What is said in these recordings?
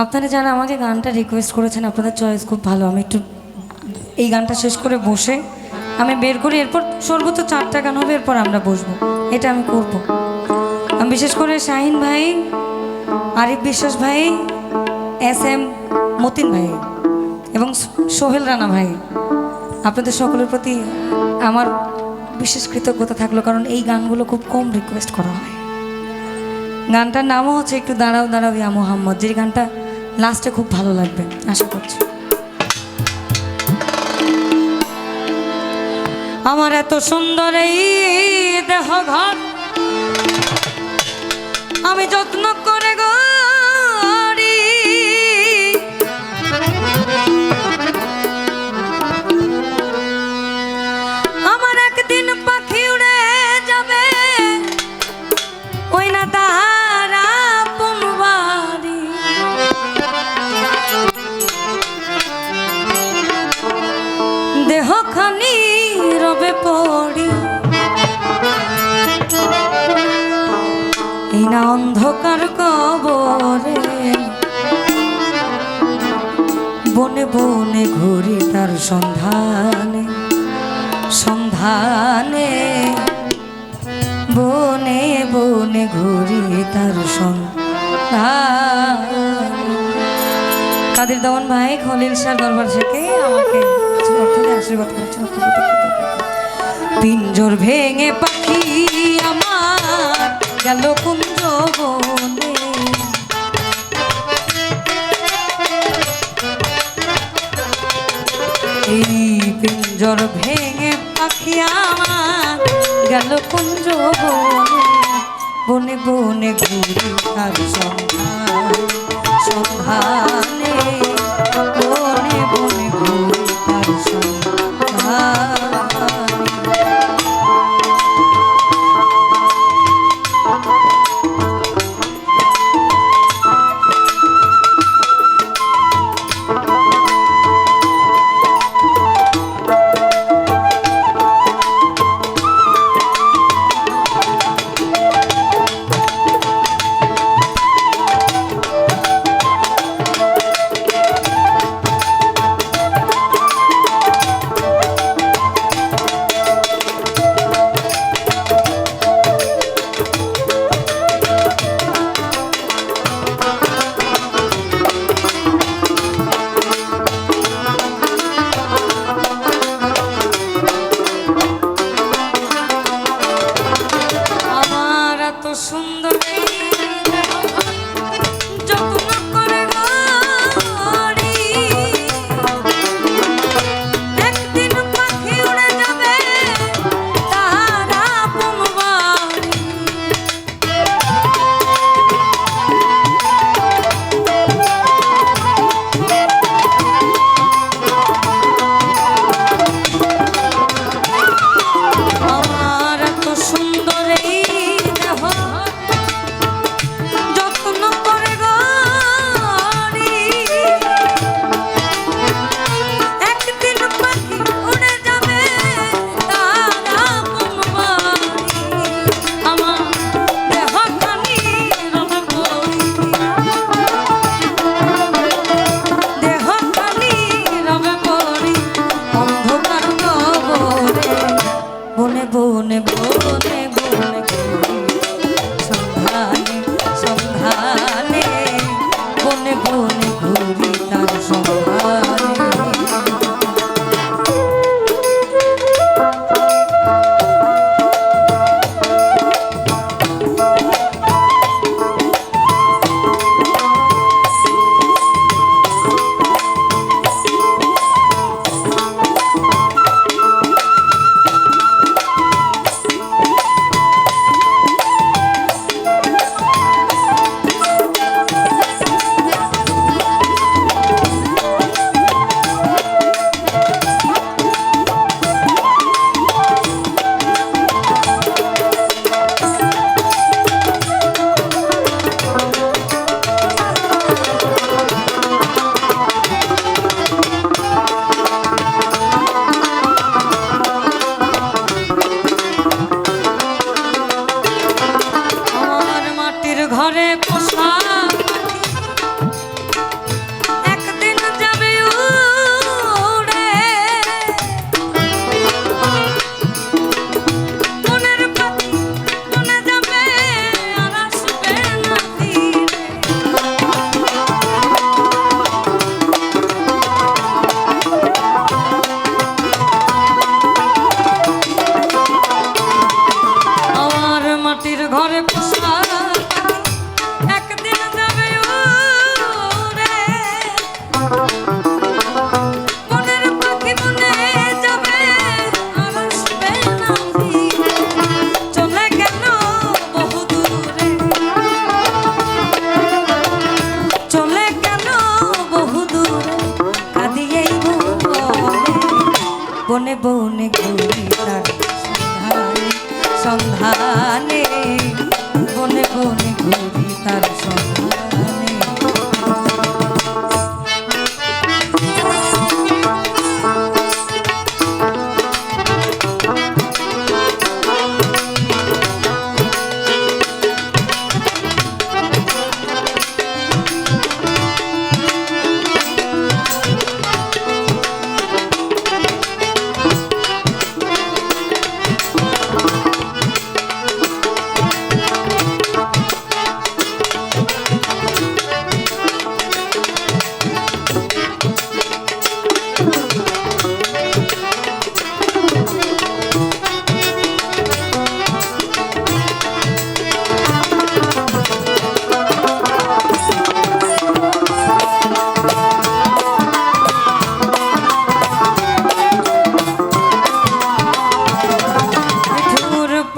আপনারা যারা আমাকে গানটা রিকোয়েস্ট করেছেন আপনাদের চয়েস খুব ভালো। আমি একটু এই গানটা শেষ করে বসে আমি বের করি, এরপর সর্বোচ্চ 4টা গান হবে, এরপর আমরা বসবো, এটা আমি করব। আমি বিশেষ করে শাহিন ভাই, আরিফ বিশ্বাস ভাই, SM মতিন ভাই এবং সোহেল রানা ভাই, আপনাদের সকলের প্রতি আমার বিশেষ কৃতজ্ঞতা থাকলো, কারণ এই গানগুলো খুব কম রিকোয়েস্ট করা হয়। গানটার নামও হচ্ছে একটু দাঁড়াও দাঁড়াও ইয়া মোহাম্মদ, যে গানটা লাস্টে খুব ভালো লাগবে আশা করছি। আমার এত সুন্দর এই দেহ ঘর আমি যত্ন করে গড়ি, আমার একদিন পাখি উড়ে যাবে ওই না তাহারা পুনবাড়ি, দেহখানি রবে পড়ি এই না অন্ধকার কবরে, বনে বনে ঘুরি তার সন্ধানে সন্ধানে, বনে বনে ঘুরি তার সন্ধানে। কাদের দমন ভাই খলিল শাহ দরবার থেকে আমাকে আশীর্বাদ করেছেন। পিঞ্জর ভেঙে পাখি আমার গেল কুঞ্জ বনে, এই পিঞ্জর ভেঙে পাখি আমার গেল কুঞ্জ বনে, বনে বনে ঘুরি তার সন্ধান সন্ধানে, বনে বনে ঘুরি তার সন্ধান।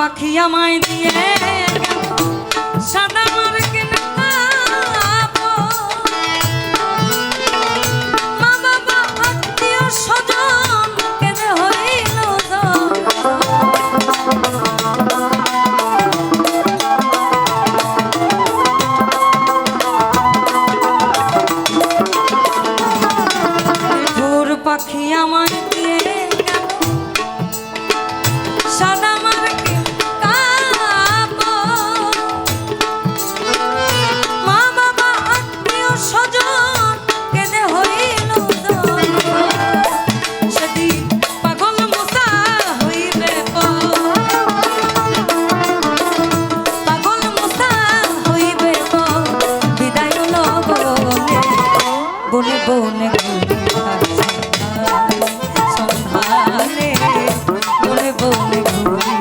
পাখি আমায় দিয়ে সাদা মার্কিন মা বাবা আত্মীয় স্বজন কেঁদে হইল ভোর পাখি আমায় দিয়ে সাদা মার্কিন মা বাবা আত্মীয় স্বজন কেঁদে হইল সেদিন পাগল মুসা হইবে পাগল মুসা হইবে বিদায় হল বনে বনে সন্ধানে বনে বনে ঘুরে